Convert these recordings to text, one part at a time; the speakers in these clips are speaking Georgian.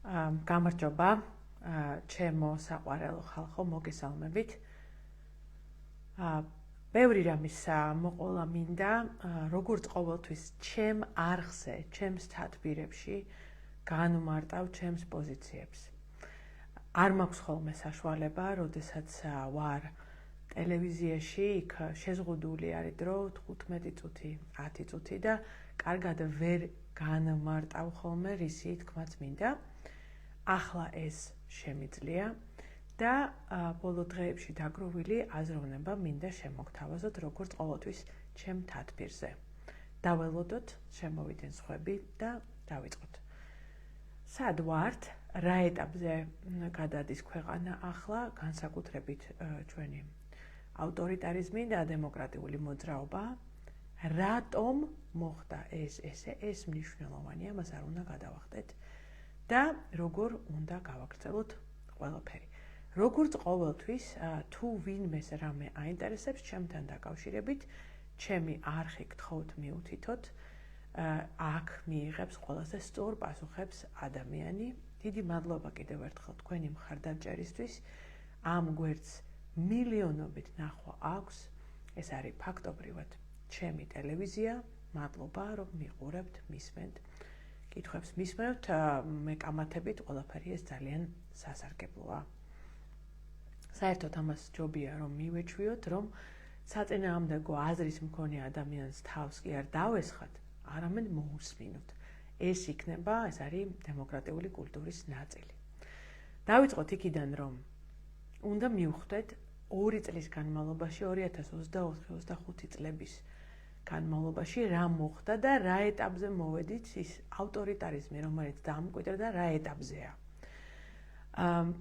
გამარჯობა, ჩემო საყვარელო ხალხო, მოგესალმებით. ბევრი რამის მოყოლა მინდა, როგორც ყოველთვის ჩემ არხზე, ჩემს თათბირებში განვმარტავ ჩემს პოზიციებს. არ მაქვს ხოლმე საშუალება, როდესაც ვარ ტელევიზიაში, იქ შეზღუდული არის დრო 15 წუთი, 10 წუთი და კარგად ვერ განვმარტავ ხოლმე რისი თქმაც მინდა. ახლა ეს შემიძლია და ბოლო დღეებში დაგროვილი აზროვნება მინდა შემოგთავაზოთ როგორც ყოველთვის ჩემ თათბირზე. დაველოდოთ, შემოვიდნენ სხვები და დავიწყოთ. სად ვართ? რა ეტაპზე გადადის ქვეყანა ახლა, განსაკუთრებით ჩვენი ავტორიტარიზმი და დემოკრატიული მოძრაობა? რატომ მოხდა ეს მნიშვნელოვანია, მას არ უნდა გადავახტეთ და როგორ უნდა გავაგრძელოთ ყველაფერი. როგორც ყოველთვის, თუ ვინმეს რამე აინტერესებს ჩემთან დაკავშირებით, ჩემი არხი გთხოვთ მიუთითოთ, აქ მიიღებს ყველაზე სწორ პასუხებს ადამიანი. დიდი მადლობა კიდევ ერთხელ თქვენი მხარდამჭერისთვის. ამ გვერდს მილიონობით ნახვა აქვს. ეს არის ფაქტობრივად ჩემი ტელევიზია. მადლობა, რომ მიყურებთ, მისმენთ. კითხვებს მისმევთ, მეკამათებით, ყველაფერი ეს ძალიან სასარგებლოა. საერთოდ ამას ჯობია რომ მივეჩვიოთ, რომ საწინააღმდეგო აზრის მქონე ადამიანს თავს კი არ დავესხათ, არამედ მოусმინოთ. ეს იქნება, ეს არის დემოკრატიული კულტურის ნაწილი. დავიწყოთ იქიდან, რომ უნდა მივხვდეთ 2 წლის განმავლობაში, 2024-25 წლების განმავლობაში რა მოხდა და რა ეტაპზე მოვედით ის ავტორიტარიზმი, რომელიც დამკვიდრდა და რა ეტაპზეა.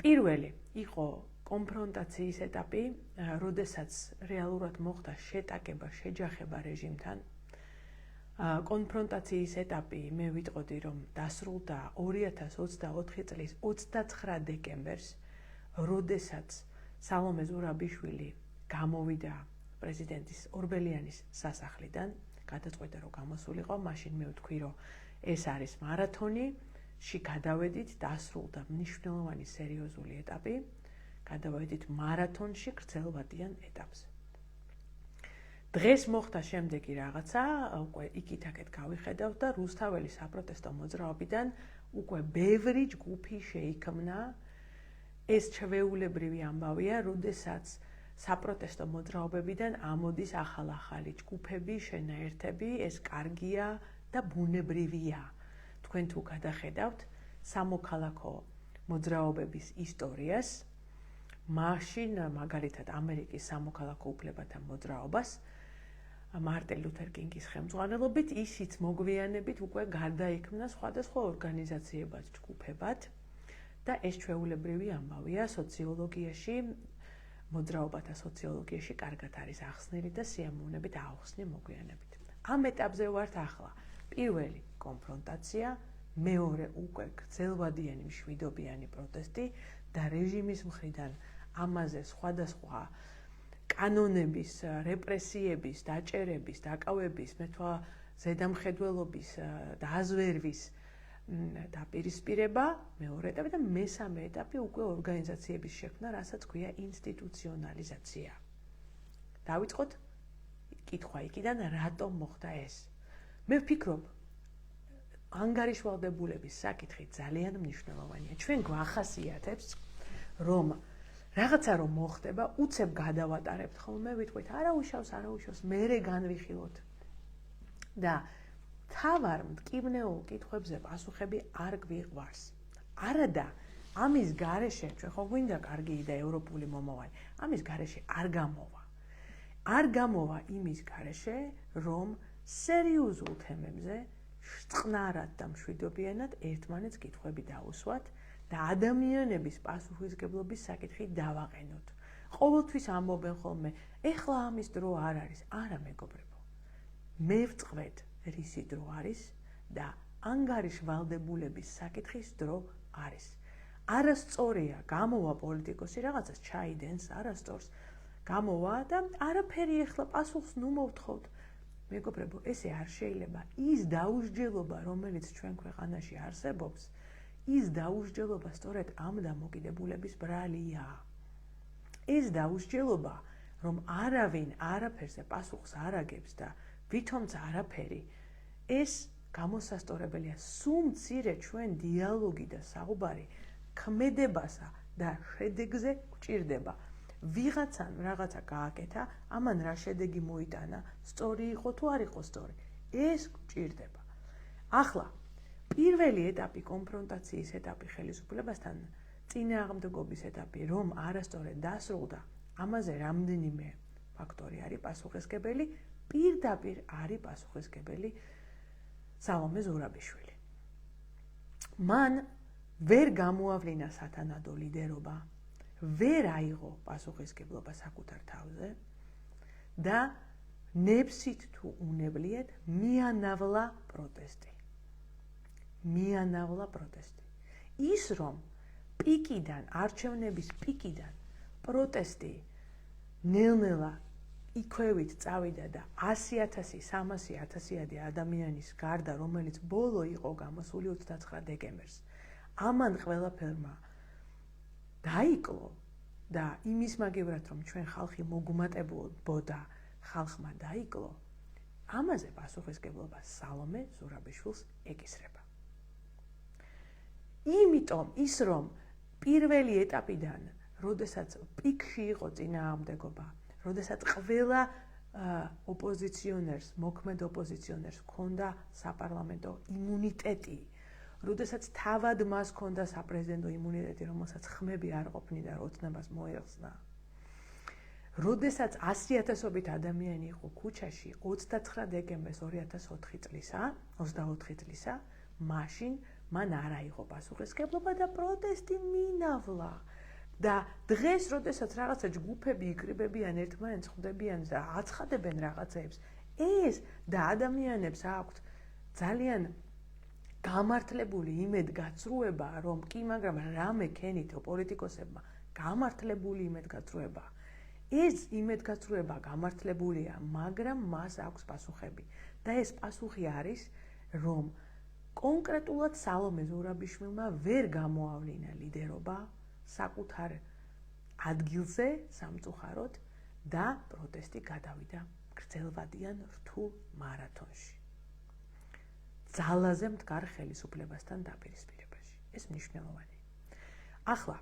პირველი იყო კონფრონტაციის ეტაპი, როდესაც რეალურად მოხდა შეტაკება, შეჯახება რეჟიმთან. კონფრონტაციის ეტაპი მე ვიტყოდი, რომ დასრულდა 2024 წლის 29 დეკემბერს, როდესაც სალომე ზურაბიშვილი გამოვიდა პრეზიდენტის ორბელიანის სასახლიდან, გადაწყვეტა რომ გამოსულიყო, მაშინ მე ვთქვი, რომ ეს არის მარათონი, გადავედით, დასრულდა მნიშვნელოვანი სერიოზული ეტაპი, გადავედით მარათონში გრძელვადიან ეტაპს. დღეს მოხდა შემდეგი რაღაცა, უკვე იქით-აქეთ გავიხედავთ და რუსთაველის საპროტესტო მოძრაობიდან უკვე ბევრი ჯგუფი შეიქმნა. ეს ჩვეულებრივი ამბავია, როდესაც საპროტესტო მოძრაობებიდან ამოდის ახალ-ახალი ჯგუფები, შენაერთები, ეს კარგია და ბუნებრივია. თქვენ თუ გადახედავთ სამოქალაქო მოძრაობების ისტორიას, მაშინ მაგალითად ამერიკის სამოქალაქო უფლებათა მოძრაობას მარტინ ლუთერ კინგის ხელმძღვანელობით ისიც მოგვიანებით უკვე გარდაიქმნა სხვადასხვა ორგანიზაციებად, ჯგუფებად და ეს ჩვეულებრივი ამბავია სოციოლოგიაში, მოძრაობათა სოციოლოგიაში კარგად არის ახსნილი და სიამოვნებით აუხსნი მოგვიანებით. ამ ეტაპზე ვართ ახლა. პირველი კონფრონტაცია, მეორე უკვე გრძელვადიანი მშვიდობიანი პროტესტი და რეჟიმის მხრიდან ამაზე სხვადასხვა კანონების, რეპრესიების, დაჭერების, დაკავების, მეთქვა ზედამხედველობის, დაზვერვის დაპირისპირება, მეორე ეტაპი და მესამე ეტაპი უკვე ორგანიზაციების შექმნა, რასაც ქვია ინსტიტუციონალიზაცია. დავიწყოთ კითხვა იქიდან, რატომ მოხდა ეს? მე ვფიქრობ, ანგარიშვალდებულების საკითხი ძალიან მნიშვნელოვანია. ჩვენ გვახასიათებს, რომ რაღაცა რომ მოხდება, უცებ გადავატარებთ ხოლმე, ვიტყვით, არა უშავს, მერე განვიხილოთ. და თავარ მტკივნეულ კითხვებზე პასუხები არ გვიყვარს. არადა, ამის გარეშე, ჩვენ ხო გვინდა კარგი და ევროპული მომავალი, ამის გარეშე არ გამოვა. არ გამოვა იმის გარეშე, რომ სერიოზულ თემებზე წყნარად და მშვიდობიანად ერთმანეთს კითხვები დაუსვათ და ადამიანების პასუხისგებლობის საკითხი დავაყენოთ. ყოველთვის ამბობენ ხოლმე, ეხლა ამის დრო არ არის. არა მეგობრებო. მე ვწყვეთ რისი დრო არის და ანგარიშვალდებულების საკითხის დრო არის. არასწორია, გამოვა პოლიტიკოსი რაღაცას ჩაიდენს, არასწორს გამოვა და არაფერი ეხლა პასუხს ნუ მოვთხოვთ. მეგობრებო, ესე არ შეიძლება. ის დაუსჯელობა, რომელიც ჩვენ ქვეყანაში არსებობს, ის დაუსჯელობა სწორედ ამ დამოკიდებულების ბრალია. ეს დაუსჯელობა, რომ არავინ არაფერზე პასუხს არ აგებს და ვითომც არაფერი, ეს გამოსასწორებელია სულ მცირე ჩვენ დიალოგი და საუბარი ქმედებასა და შედეგზე გვჭირდება. ვიღაცამ რაღაცა გააკეთა, ამან რა შედეგი მოიტანა, სწორი იყო თუ არ იყო სწორი. ეს გვჭირდება. ახლა პირველი ეტაპი, კონფრონტაციის ეტაპი ხელისუფლებასთან, წინააღმდეგობის ეტაპი, რომ არასწორად დასრულდა, ამაზე რამდენიმე ფაქტორი არის პასუხისმგებელი, პირდაპირ არის პასუხისმგებელი სალომე ზურაბიშვილი. მან ვერ გამოავლინა სათანადო ლიდერობა, ვერ აიღო პასუხისმგებლობა საკუთარ თავზე და ნებსით თუ უნებლიეთ მიანავლა პროტესტი. ის რომ პიკიდან, არჩევნების პიკიდან პროტესტი ნელ-ნელა იქვევით წავიდა და 100,000, 300,000 ადამიანის გარდა, რომელიც ბოლო იყო გამოსული 29 დეკემბერს, ამან ყველაფერმა დაიკლო და იმის მაგივრად, რომ ჩვენ ხალხი მოგუმატებოდა, ხალხმა დაიკლო, ამაზე პასუხისმგებლობა სალომე ზურაბიშვილს ეკისრება. იმიტომ ის რომ პირველი ეტაპიდან, როდესაც პიკში იყო წინააღმდეგობა, როდესაც ყველა ოპოზიციონერს, მოქმედ ოპოზიციონერს ჰქონდა საპარლამენტო იმუნიტეტი, როდესაც თავად მას ჰქონდა საპრეზიდენტო იმუნიტეტი, რომელსაც ხმები არ ყოფნიდა და ოცნებას მოეხსნა. როდესაც 100,000-ობით ადამიანი იყო ქუჩაში 29 დეკემბერს 2024 წლისა, მაშინ მან არ აიღო პასუხისმგებლობა და პროტესტი მინავლა. და დღეს, როდესაც რაღაცა ჯგუფები იკრიბებიან ერთმანეთს, ხვდებიან და აცხადებენ რაღაცებს, ეს და ადამიანებს აქვთ ძალიან გამართლებული იმედგაცრუება, რომ კი, მაგრამ რამე ქენითო პოლიტიკოსებმა გამართლებული იმედგაცრუება. ეს იმედგაცრუება გამართლებულია, მაგრამ მას აქვს პასუხები. და ეს პასუხი არის, რომ კონკრეტულად სალომე ზურაბიშვილმა ვერ გამოავლინა ლიდერობა საკუთარ ადგილზე სამწუხაროდ და პროტესტი გადავიდა გრძელვადიან რთულ მარათონში. ძალაზე მდგარ ხელისუფლებასთან დაპირისპირებაში. ეს მნიშვნელოვანია. ახლა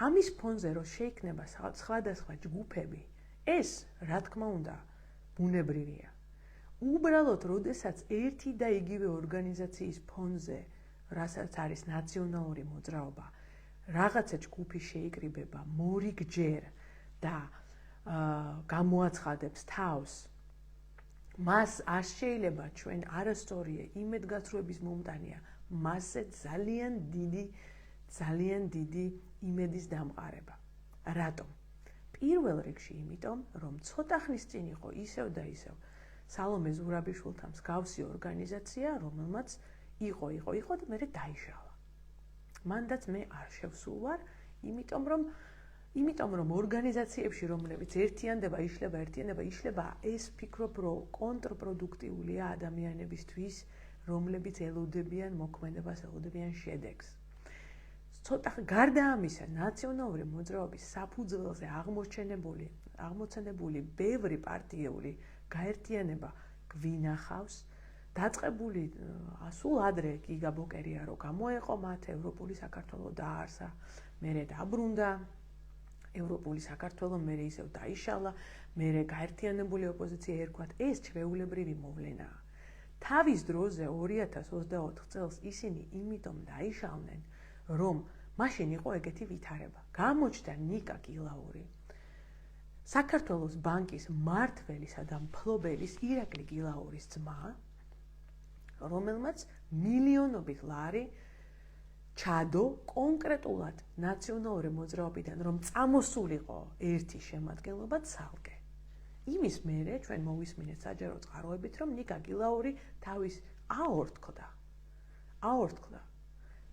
ამის ფონზე რომ შეიქმნება სხვადასხვა ჯგუფები, ეს რა თქმა უნდა ბუნებრივია. უბრალოდ, როდესაც ერთი და იგივე ორგანიზაციის ფონზე, რასაც არის ნაციონალური მოძრაობა, რაღაცა ჯგუფი შეიკრიბება მორიგჯერ და გამოაცხადებს თავს, მას არ შეიძლება ჩვენ არასწორი იმედგაცრუების მომტანია, მასზე ძალიან დიდი იმედის დამყარება. რატომ? პირველ რიგში იმიტომ, რომ ცოტა ხნის წინ იყო ისევ და ისევ სალომე ზურაბიშვილთან მსგავსი ორგანიზაცია, რომელმაც იყო და მერე დაიშალა. მანდაც მე არ შევსულ ვარ, იმიტომ რომ ორგანიზაციებში, რომლებიც ერთიანდება, იშლება, ეს ვფიქრობ, რომ კონტრპროდუქტიულია ადამიანებისთვის, რომლებიც ელოდებიან მოქმედებას, ელოდებიან შედეგს. ცოტა გარდა ამისა, ნაციონალური მოძრაობის საფუძველზე აღმოცენებული ბევრი პარტიული გაერთიანება გვინახავს, დაწყებული სულ ადრე გიგა ბოკერია რომ გამოეყო მათ ევროპული საქართველო დაარსა, მერე დაბრუნდა ევროპული საქართველო, მერე ისევ დაიშალა, მერე გაერთიანებული ოპოზიცია ერქვათ, ეს ჩვეულებრივი მოვლენაა. თავის დროზე 2024 წელს ისინი იმიტომ დაიშალნენ, რომ მაშინ იყო ეგეთი ვითარება. გამოჩნდა ნიკა გილაური, საქართველოს ბანკის მმართველისა და მფლობელის ირაკლი გილაურის ძმა, რომელმაც მილიონობით ლარი ჩადო კონკრეტულად ნაციონალური მოძრაობიდან, რომ წამოსულიყო ერთი შემადგენლობა ცალკე. იმის მერე ჩვენ მოვისმინეთ საჯარო წყაროებით, რომ ნიკა გილაური თავის აორთქდა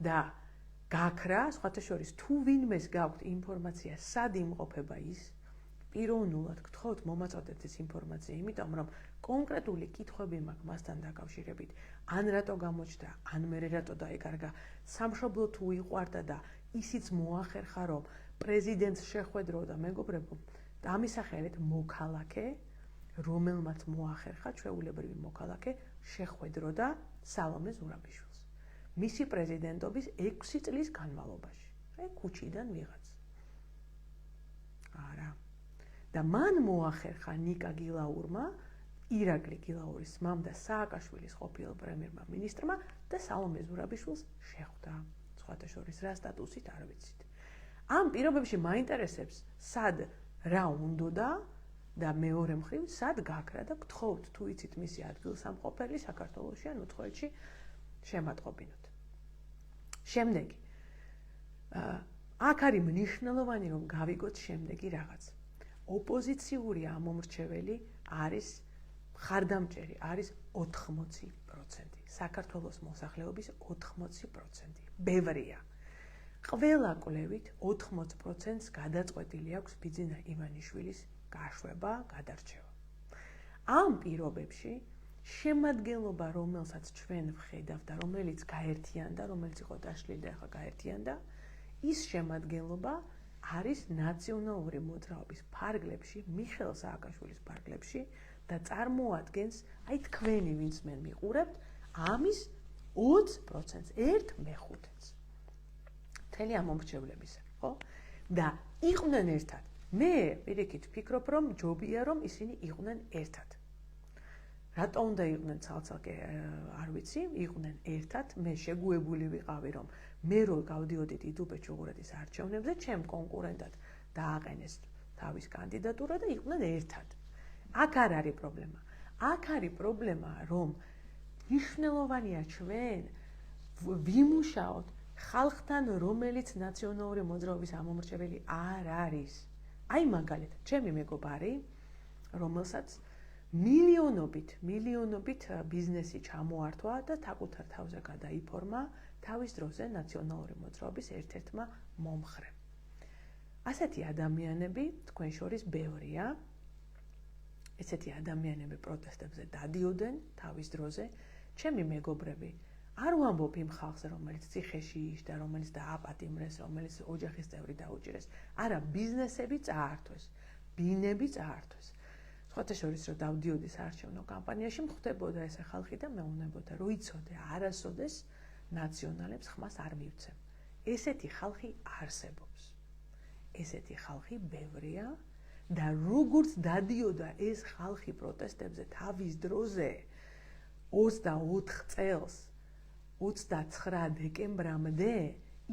და გაქრა, სხვათა შორის თუ ვინმეს გაქვთ ინფორმაცია, სად იმყოფება ის, პიროვნულად გთხოვთ მომაწოდეთ ეს ინფორმაცია, იმიტომ რომ კონკრეტული კითხვები მაქვს მასთან დაკავშირებით. ან რატო გამოჩნდა, ან მე რატო დაიკარგა, სამშობლო თუ იყვარდა და ისიც მოახერხა, რომ პრეზიდენტს შეხვედრო და მეგობრებო, ამის სახელით მოქალაქე, რომელმაც მოახერხა, ჩვეულებრივი მოქალაქე, შეხვედრო და სალომე ზურაბიშვილს. მისი პრეზიდენტობის 6 წლის განმავლობაში. აი ქუჩიდან ვიღაც. არა. და მან მოახერხა ნიკა გილაურმა, ირაკლი გილაურის მამ და სააკაშვილის ყოფილ პრემიერმა მინისტრმა და სალომე ზურაბიშვილს შეხვდა. სხვათა შორის რა სტატუსით არ ვიცით. ამ პირობებში მაინტერესებს, სად რა უნდოდა და მეორე მხრივ, სად გაქრა და გთხოვთ თუ იცით მისი ადგილსამყოფელი საქართველოში ან უცხოეთში შემატყობინოთ. შემდეგი. აქ არის მნიშვნელოვანი, რომ გავიგოთ შემდეგი რაღაც. ოპოზიციური ამომრჩეველი არის ხარდამჭერი, არის 80%. საქართველოს მოსახლეობის 80%. ბევრია. ყველა კვლევით 80%-ს გადაწყვეტილი აქვს ბიძინა ივანიშვილის გაშვება, გადარჩევა. ამ პირობებში შემადგენლობა, რომელსაც ჩვენ ვხედავთ და რომელიც გაერთიანდა, რომელიც იყო დაშლილი და ახლა გაერთიანდა, ის შემადგენლობა არის ნაციონალური მოძრაობის ფარგლებში, მიხეილ სააკაშვილის ფარგლებში და წარმოადგენს, აი თქვენი ვინც მე მიყურებთ, ამის 20%-ს, 1/5-ს. მთელი ამომრჩევლებისა, ხო? და იყვნენ ერთად. მე პირიქით ვფიქრობ, რომ ჯობია, რომ ისინი იყვნენ ერთად. რატო უნდა იყვნენ ცალ-ცალკე, არ ვიცი, იყვნენ ერთად. მე შეგუებული ვიყავი, რომ მე რო გავდიოდი დიდუბეთ ჩუღურეთის არჩევნებზე, ჩემ კონკურენტად დააყენეს თავის კანდიდატურა და იყვნენ ერთად. აქ არ არის პრობლემა. აქ არის პრობლემა, რომ მნიშვნელოვანია ჩვენ ვიმუშაოთ ხალხთან, რომელიც ნაციონალური მოძრაობის ამომრჩეველი არ არის. აი მაგალითად, ჩემი მეგობარი, რომელსაც მილიონობით ბიზნესი ჩამოართვა და საკუთარ თავზე გადაიფორმა თავის დროზე ნაციონალური მოძრაობის ერთ-ერთმა მომხრემ. ასეთი ადამიანები თქვენ შორის ბევრია. ესეთი ადამიანები პროტესტებზე დადიოდნენ თავის დროზე. ჩემი მეგობრები არ ვამბობ იმ ხალხზე, რომელიც ციხეში იშდა, რომელიც დააპატიმრეს, რომელიც ოჯახის წევრი დაუჭირეს. არა, ბიზნესები წაართვეს, ბინები წაართვეს. სხვათა შორის, რომ დავდიოდი საარჩევნო კამპანიაში, მხვდებოდა ესე ხალხი და მეუბნებოდა, რომ იცოდე, არასოდეს ნაციონალებს ხმას არ მივცემ. ესეთი ხალხი არსებობს. ესეთი ხალხი ბევრია და როგორც დადიოდა ეს ხალხი პროტესტებზე თავის დროზე 24 წელს 29 დეკემბრამდე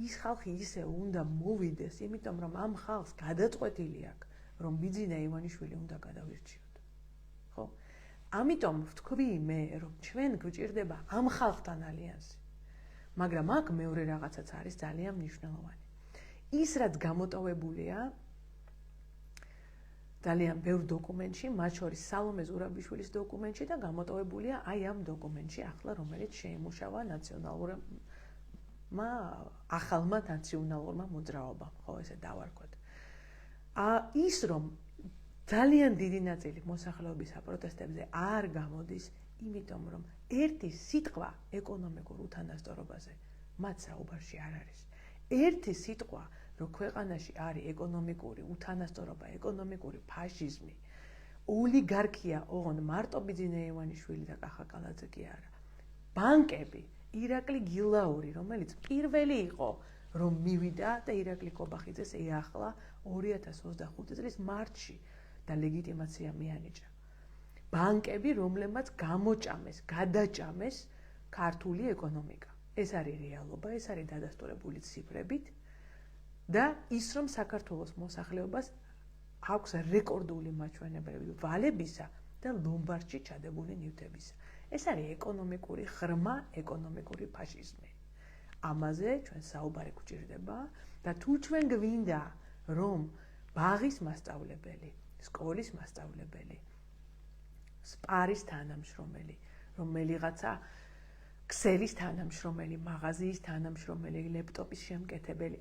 ის ხალხი ისე უნდა მოვიდეს, იმიტომ რომ ამ ხალხს გადაწყვეტილი აქვს, რომ ბიძინა ივანიშვილი უნდა გადავირჩიოთ. ხო? ამიტომ ვთქვი მე, რომ ჩვენ გვჭირდება ამ ხალხთან ალიანსი. მაგრამ აქ მეორე რაღაცაც არის ძალიან მნიშვნელოვანი. ის რაც გამოტოვებულია ძალიან ბევრ დოკუმენტში, მათ შორის სალომე ზურაბიშვილის დოკუმენტში და გამოტოვებულია აი ამ დოკუმენტში ახლა, რომელიც შეიმუშავა ახალმა ნაციონალურმა მოძრაობამ, ხო, ესე დავარქვათ. ის რომ ძალიან დიდი ნაწილი მოსახლეობის პროტესტებზე არ გამოდის, იმიტომ რომ ერთი სიტყვა ეკონომიკურ უთანასწორობაზე მათ საუბარში არ არის. ერთი სიტყვა, რომ ქვეყანაში არის ეკონომიკური უთანასწორობა, ეკონომიკური ფაშიზმი, ოლიგარქია, ოღონდ მარტო ბიძინა ივანიშვილი და კახა კალაძე კი არა. ბანკები, ირაკლი გილაური, რომელიც პირველი იყო, რომ მივიდა და ირაკლი კობახიძეს ეახლა 2025 წლის მარტში და ლეგიტიმაცია მიანიჭა. ბანკები, რომლებმაც გამოჭამეს, გადაჭამეს ქართული ეკონომიკა. ეს არის რეალობა, ეს არის დადასტურებული ციფრებით და ის რომ საქართველოს მოსახლეობას აქვს რეკორდული მაჩვენებლები ვალებისა და ლომბარდში ჩადებული ნივთებისა. ეს არის ეკონომიკური ღრმა, ეკონომიკური ფაშიზმი. ამაზე ჩვენ საუბარი გვჭირდება და თუ ჩვენ გვინდა, რომ ბაღის მასწავლებელი, სკოლის მასწავლებელი, სპარის თანამშრომელი, რომელიღაცა ქსელის თანამშრომელი, მაღაზიის თანამშრომელი, ლეპტოპის შემკეთებელი,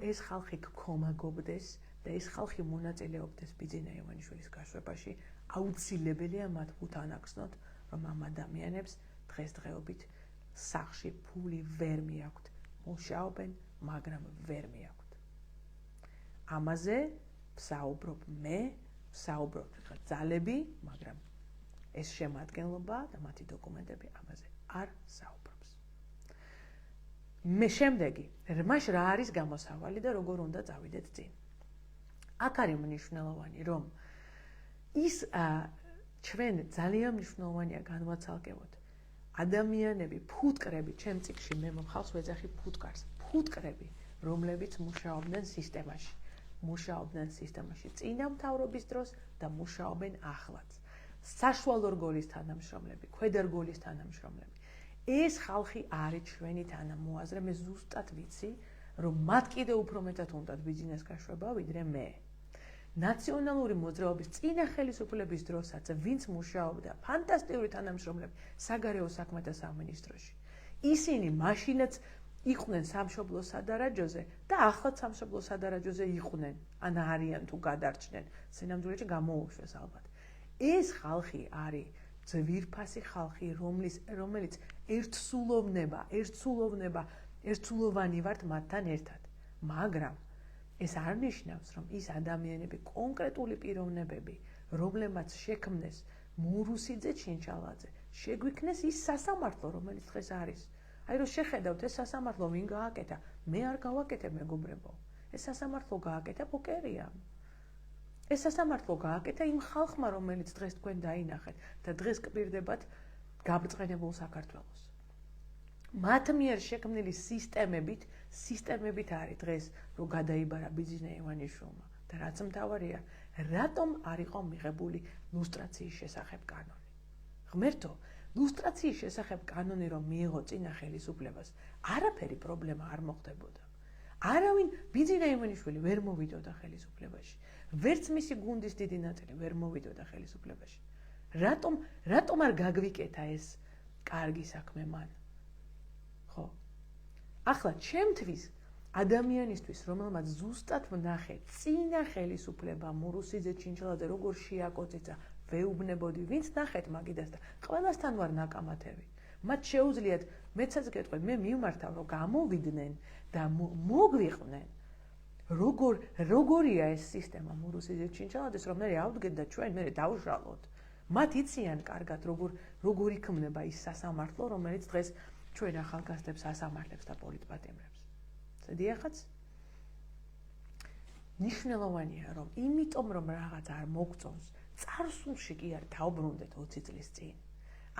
ეს ხალხი გქომაგობდეს და ეს ხალხი მონაწილეობდეს ბიძინა ივანიშვილის გაშვებაში, აუცილებელია მათ უთანახსნოთ, რომ ამ ადამიანებს დღესდღეობით სახლში ფული ვერ მიაქვთ, მუშაობენ, მაგრამ ვერ მიაქვთ. ამაზე ვსაუბრობ მე, ვსაუბრობ ძალები, მაგრამ ეს შემადგენლობა და მათი დოკუმენტები ამაზე არ საუბრობს. მე შემდეგი, მას რა არის გამოსავალი და როგორ უნდა წავიდეთ წინ. აქ არის მნიშვნელოვანი, რომ ის ჩვენ ძალიან მნიშვნელოვანია განვაცალკევოთ. ადამიანები, ფუტკრები, ჩემ წიგნში მე მომხავს ვეძახი ფუტკარს, ფუტკრები, რომლებიც მუშაობდნენ სისტემაში წინა მთავრობის დროს და მუშაობენ ახლაც. საშუალო რგოლის თანამშრომლები, ქვედა რგოლის თანამშრომლები. ეს ხალხი არის ჩვენი თანამოაზრე, მე ზუსტად ვიცი, რომ მათ კიდევ უფრო მეტად უნდათ ბიზნეს გაშვება, ვიდრე მე. ნაციონალური მოძრაობის წინა ხელისუფლების დროსაც ვინც მუშაობდა, ფანტასტიკური თანამშრომლები საგარეო საქმეთა სამინისტროში. ისინი მაშინაც იყვნენ სამშობლოს სადარაჯოზე და ახლაც სამშობლოს სადარაჯოზე იყვნენ, ან არიან თუ გადარჩნენ, სინამდვილეში გამოუშვეს ალბათ. ეს ხალხი არის ძვირფასი ხალხი, რომელიც ერთსულოვანი ვართ მათთან ერთად. მაგრამ ეს არ ნიშნავს, რომ ის ადამიანები, კონკრეტული პიროვნებები, რომლებმაც შექმნეს მურუსიძე ჩინჩალაძე, შეგვიქნეს ის სასამართლო, რომელიც დღეს არის. აი რომ შეხედავთ ეს სასამართლო ვინ გააკეთა, მე არ გავაკეთებ მეგობრებო. ეს სასამართლო გააკეთა ბოკერიამ. ეს სასამართლო გააკეთა იმ ხალხმა, რომელიც დღეს თქვენ დაინახეთ და დღეს კპირდებათ გაბწყენებულ საქართველოს. მათ მიერ შექმნილი სისტემებით არის დღეს რომ გადაიბარა ბიძინა ივანიშვილმა და რაც მთავარია, რატომ არ იყო მიღებული ლუსტრაციის შესახებ კანონი. ღმერთო, ლუსტრაციის შესახებ კანონი რომ მიიღო წინა ხელისუფლებას, არაფერი პრობლემა არ მოხდებოდა. არავინ ბიძინა ივანიშვილი ვერ მოვიდოდა ხელისუფლებაში. ვერც მისი გუნდის დიდი ნაწილი ვერ მოვიდოდა ხელისუფლებაში. რატომ არ გაგვიკეთა ეს კარგი საქმე მან? ხო. ახლა ჩემთვის ადამიანისთვის, რომელმაც ზუსტად ვნახე წინა ხელისუფლება მურუსიძე ჩინჩალაძე როგორ შეაკოწიცა, ვეუბნებოდი, ვინც ნახეთ მაგიდას და ყველასთან ვარ ნაკამათები. მათ შეუძლიათ, მეცაც გეტყვით, მე მივმართავ, რომ გამოვიდნენ და მოგვიყვნენ. როგორია ეს სისტემა მურუსიძე ჩინჩალაძეს, რომ მე ავდგეთ და ჩვენ მე დავშალოთ. მათ იციან კარგად, როგორ იქმნება ის სასამართლო, რომელიც დღეს ჩვენ ახალგაზრდებს ასამართლებს და პოლიტპატიმრებს. დიახაც? მნიშვნელოვანია, რომ იმიტომ რომ რაღაც არ მოგწონს, წარსულში კი არ დავბრუნდეთ 20 წლის წინ.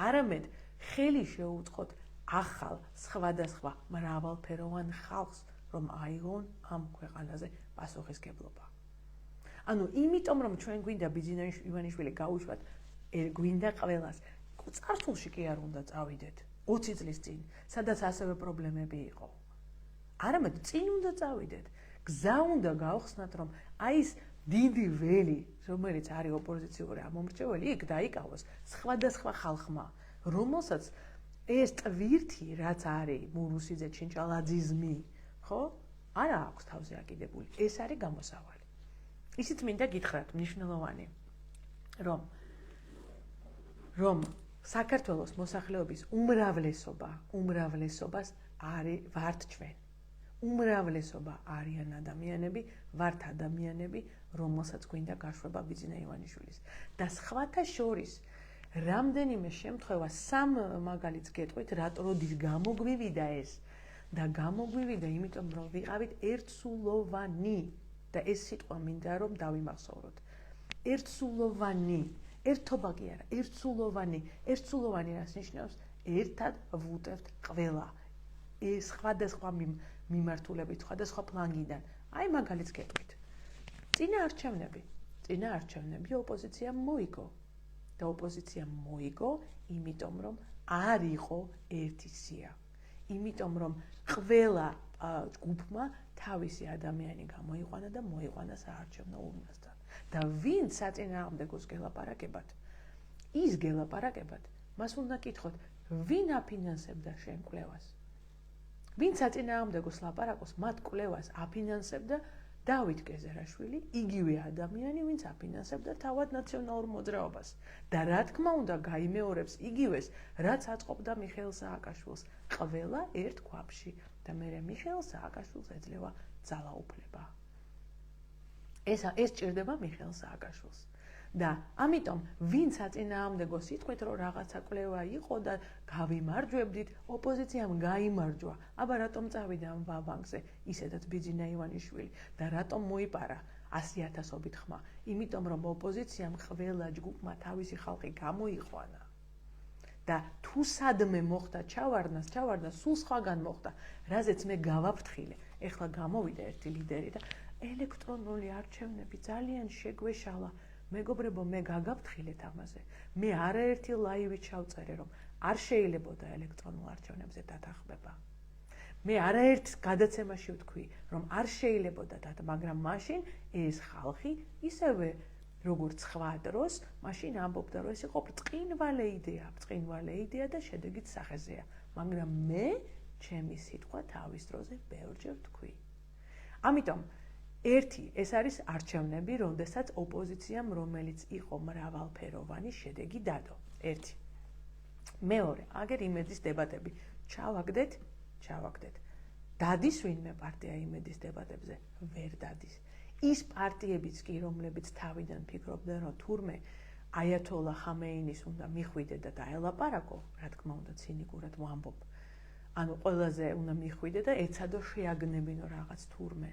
არამედ ხელი შეუწყოთ ახალ, სხვადასხვა მრავალფეროვან ხალხს, რომ აიღონ ამ ქვეყანაზე პასუხისგებლობა. ანუ იმიტომ რომ ჩვენ გვინდა ბიძინა ივანიშვილი გაუშვათ, გვინდა ყველას. წარსულში კი არ უნდა წავიდეთ 20 წლის წინ, სადაც ასევე პრობლემები იყო. არამედ წინ უნდა წავიდეთ. გზა უნდა გავხსნათ, რომ აი ეს დიდი ველი, რომელიც არის ოპოზიციური ამომრჩეველი, იქ დაიკავოს სხვადასხვა ხალხმა, რომელსაც ეს ტვირთი, რაც არის მურუსიძე ჩინჩალაძიზმი, ხო? არა აქვს თავზე აკიდებული. ეს არის გამოსავალი. ისიც მინდა გითხრათ, მნიშვნელოვანი, რომ საქართველოს მოსახლეობის უმრავლესობას ვართ ჩვენ. უმრავლესობა არიან ადამიანები, ვართ ადამიანები, რომელსაც გვინდა გაშვება ბიძინა ივანიშვილის. და სხვათა შორის რამდენიმე შემთხვევა სამ მაგალითს გეტყვით, როდის გამოგვივიდა ეს და გამოგვივიდა იმიტომ რომ ვიყავით ერთსულოვანი და ეს სიტყვა მინდა რომ დავიმახსოვროთ. ერთსულოვანი, ერთობა კი არა, ერთსულოვანი რას ნიშნავს? ერთად ვუტევთ ყველა. ეს სხვადასხვა მიმართულებით, სხვადასხვა ფლანგიდან. აი მაგალითს გეტყვით. წინა არჩევნები ოპოზიციამ მოიგო. და ოპოზიციამ მოიგო, იმიტომ რომ არ იყო ერთი სია. იმიტომ რომ ყველა ჯგუფმა თავისი ადამიანი გამოიყვანა და მოიყვანა საარჩევნო ურნასთან. და ვინც საწინააღმდეგოს გელაპარაკებათ, მას უნდა კითხოთ, ვინ აფინანსებდა შენ კვლევას? ვინ საწინააღმდეგოს ლაპარაკობს, მათ კვლევას აფინანსებდა დავით გეზერაშვილი იგივე ადამიანი, ვინც აფინანსებდა თავად ნაციონალურ მოძრაობას და რა თქმა უნდა გაიმეორებს იგივეს, რაც აწყობდა მიხეილ სააკაშვილს, ყველა ერთ ქვაბში და მე მიხეილ სააკაშვილს ეძლევა ძალაუფლება. ეს ჭირდება მიხეილ სააკაშვილს. და ამიტომ ვინც აწინააღმდეგო სიტყვით რომ რაღაცა კვლევა იყო და გავიმარჯვებდით, ოპოზიციამ გაიმარჯვა. აბა რატომ წავიდა ამ ვაბანკზე ისედაც ბიძინა ივანიშვილი და რატომ მოიპარა 100,000-ობით ხმა? იმიტომ რომ ოპოზიციამ ყველა ჯგუფმა თავისი ხალხი გამოიყვანა. და თუ სადმე მოხდა ჩავარდნა სულ სხვაგან მოხდა, რაზეც მე გავაფრთხილე. ეხლა გამოვიდა ერთი ლიდერი და ელექტრონული არჩევნები ძალიან შეგვეშალა. მეგობრებო, მე გაგაფრთხილეთ ამაზე. მე არაერთი ლაივი ჩავწერე, რომ არ შეიძლებოდა ელექტრონულ არჩევნებზე დათანხმება. მე არაერთ გადაცემაში ვთქვი, რომ არ შეიძლებოდა და მაგრამ მაშინ ეს ხალხი ისევე როგორც სხვა დროს, მაშინ ამბობდა, რომ ეს იყო ბრწყინვალე იდეა და შედეგიც სახეზეა. მაგრამ მე ჩემი სიტყვა თავის დროზე ბევრჯერ ვთქვი. ამიტომ ერთი, ეს არის არჩევნები, როდესაც ოპოზიციამ, რომელიც იყო მრავალფეროვანი, შედეგი დადო. ერთი. მეორე, აგერ იმედის დებატები. ჩავაგდეთ. დადის ვინმე პარტია იმედის დებატებზე? ვერ დადის. ის პარტიებიც კი, რომლებიც თავიდან ფიქრობდნენ, რომ თურმე აიათოლა ხამეინის უნდა მიხვიდე და დაელაპარაკო, რა თქმა უნდა, ცინიკურად ვამბობ. ანუ ყველაზე უნდა მიხვიდე და ეცადო შეაგნებინო რაღაც თურმე.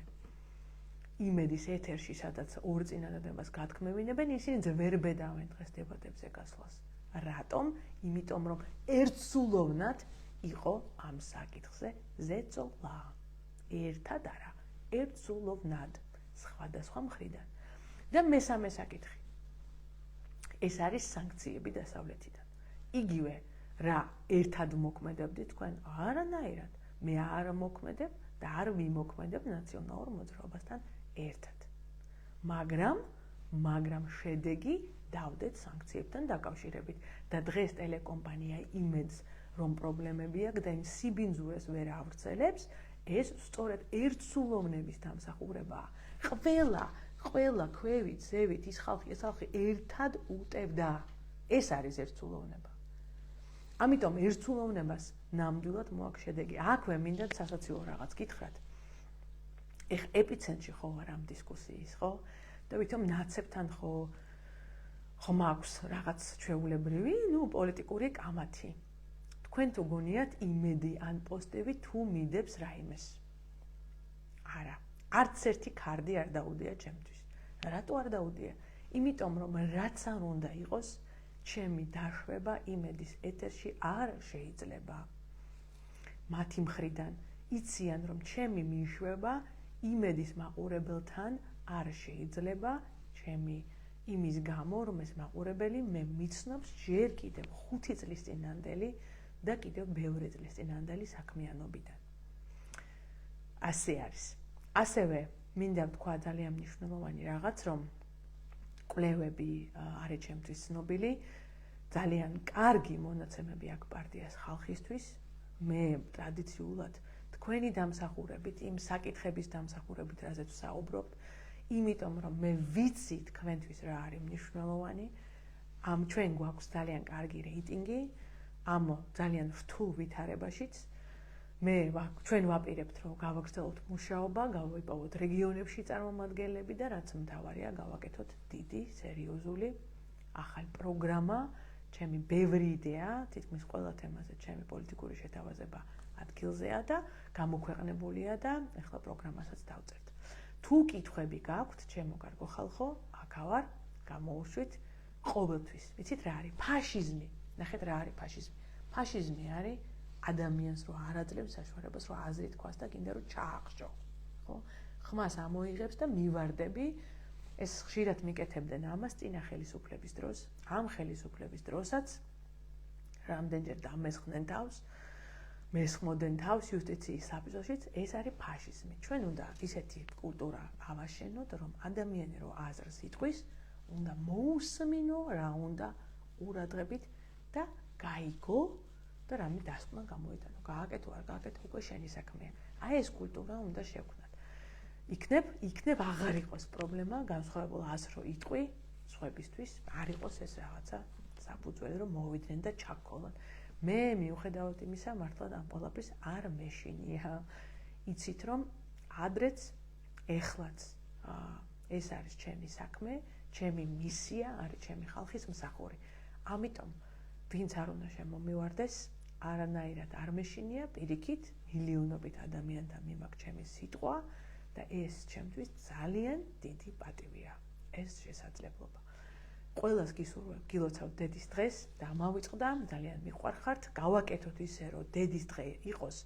იმედის ეთერში, სადაც ორ წინადადებას გათქმევინებენ, ისინი ვერ ბედავენ დღეს დებატებზე გასვლას. რატომ? იმიტომ რომ ერთსულოვნად იყო ამ საკითხზე ზეწოლა. ერთად არა, ერთსულოვნად, სხვადასხვა მხრიდან. და მესამე საკითხი. ეს არის სანქციები დასავლეთიდან. იგივე რა ერთად მოქმედებდი თქვენ? არანაირად. მე არ მოქმედებ და არ ვიმოქმედებ ნაციონალურ მოძრაობასთან ერთად. მაგრამ შედეგი დავდეთ სანქციებთან დაკავშირებით და დღეს ტელეკომპანია იმედს რომ პრობლემები აქვს და იმ სიბინძურეს ვერ ავრცელებს, ეს სწორედ ერთსულოვნების დამსახურებაა. ყველა ქვევით, ზევით ეს ხალხი ერთად უტევდა. ეს არის ერთსულოვნება. ამიტომ ერთსულოვნებას ნამდვილად მოაქვს შედეგი. აქვე მინდა სასაცილო რაღაც გითხრათ. ეხ ეპიცენტრში ხო ვარ ამ დისკუსიის, ხო? და ვითომ ნაცებთან ხო მაქვს რაღაც ჩვეულებრივი, პოლიტიკური კამათი. თქვენ თუ გონიათ იმედი ან პოსტები თუ მიდებს რაიმეს? არა. არც ერთი კარდი არ დაუდია ჩემთვის. რატო არ დაუდია? იმიტომ რომ რაც არ უნდა იყოს, ჩემი დაშვება იმედის ეთერში არ შეიძლება. მათი მხრიდან იციან რომ ჩემი მიშვება იმედის მაყურებელთან არ შეიძლება, ჩემი იმის გამო რომ ეს მაყურებელი მე მიცნობს ჯერ კიდევ 5 წლის წინანდელი და კიდევ ბევრი წლის წინანდელი საქმიანობიდან. ასე არის. ასევე მინდა ვთქვა ძალიან მნიშვნელოვანი რაღაც, რომ კვლევები არის ჩემთვის ცნობილი, ძალიან კარგი მონაცემები აქვს პარტიას ხალხისთვის. მე ტრადიციულად თქვენი დამსახურებით, იმ საკითხების დამსახურებით, რაზეც ვსაუბრობთ, იმიტომ რომ მე ვიცი თქვენთვის რა არის მნიშვნელოვანი, ჩვენ გვაქვს ძალიან კარგი რეიტინგი, ამ ძალიან რთულ ვითარებაშიც. ჩვენ ვაპირებთ, რომ გავაგრძელოთ მუშაობა, გავიპოვოთ რეგიონებში წარმომადგენლები და რაც მთავარია, გავაკეთოთ დიდი, სერიოზული, ახალი პროგრამა, ჩემი ბევრი იდეა, თითქმის ყველა თემაზე ჩემი პოლიტიკური შეთავაზება ადგილზეა და გამოქვეყნებულია და ეხლა პროგრამასაც დავწერთ. თუ კითხვები გაქვთ, ჩემო კარგო ხალხო, აქა ვარ, გამოუშვით ყოველთვის. ვიცით რა არის? ფაშიზმი. ნახეთ რა არის ფაშიზმი. ფაშიზმი არის ადამიანს რო არ აძლევს საშუალებას რო აზრი თქვას და კიდე რო ჩაახშო. ხო? ხმას ამოიღებს და მივარდები. ეს ხშირად მიკეთებდნენ ამას წინა ხელისუფლების დროს. ამ ხელისუფლების დროსაც რამდენჯერ დამესხნენ თავს, მესხმოდნენ თავს იუსტიციის საბჭოშიც, ეს არის ფაშიზმი. ჩვენ უნდა ისეთი კულტურა ავაშენოთ, რომ ადამიანი რო აზრს იტყვის, უნდა მოусმინო, რა უნდა ყურადღებით და გაიგო და რამე დასკვნა გამოიტანო. გააკეთო, არ გააკეთო, უკვე შენი საქმეა. აი ეს კულტურა უნდა შევქმნათ. იქნებ აღარ იყოს პრობლემა, განსხვავებულ ას რო იტყვი სხვებისთვის, არ იყოს ეს რაღაცა საფუძველი, რომ მოვიდნენ და ჩაქოლონ. მე მიუხედავად იმისა, მართლა ამ ყველაფრის არ მეშინია. იცით რომ ადრეც, ეხლაც ეს არის ჩემი საქმე, ჩემი მისია არის ჩემი ხალხის მსახური. ამიტომ ვინც არ უნდა შემომივარდეს, არანაირად არ მეშინია, პირიქით, მილიონობით ადამიანთა მიმართ ჩემი სიტყვა და ეს ჩემთვის ძალიან დიდი პატივია. ეს შესაძლებლობა. ყველას გილოცავთ დედის დღეს და მოვიწყდა, ძალიან მიყვარხართ, გავაკეთოთ ისე, რომ დედის დღე იყოს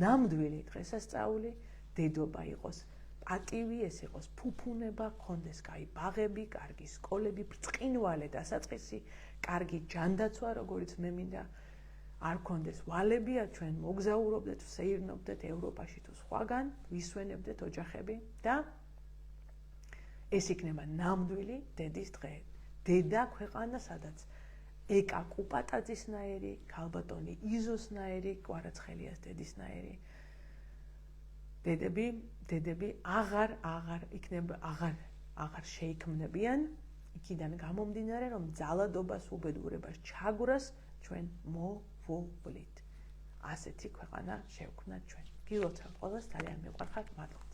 ნამდვილი დღესასწაული, დედობა იყოს პატივი, ეს იყოს ფუფუნება, გქონდეს კაი ბაღები, კარგი სკოლები, ბრწყინვალე დასაწყისი, კარგი ჯანდაცვა, როგორც მე მინდა, არ გქონდეს ვალები, ჩვენ მოგზაურობდეთ, ვსეირნობდეთ ევროპაში თუ სხვაგან, ვისვენებდეთ ოჯახები და ეს იქნება ნამდვილი დედის დღე. დედა ქვეყანა, სადაც ეკა კუპატაძისნაირი, ქალბატონი იზოსნაირი, კვარაცხელიას დედისნაირი დედები აღარ შეიქმნებიან, იქიდან გამომდინარე, რომ ძალადობას, უბედურებას, ჩაგვრას ჩვენ მოვუვლით. ასეთი ქვეყანა შევქმნათ ჩვენ. გილოცავთ ყველას, ძალიან მიყვარხართ, მადლობა.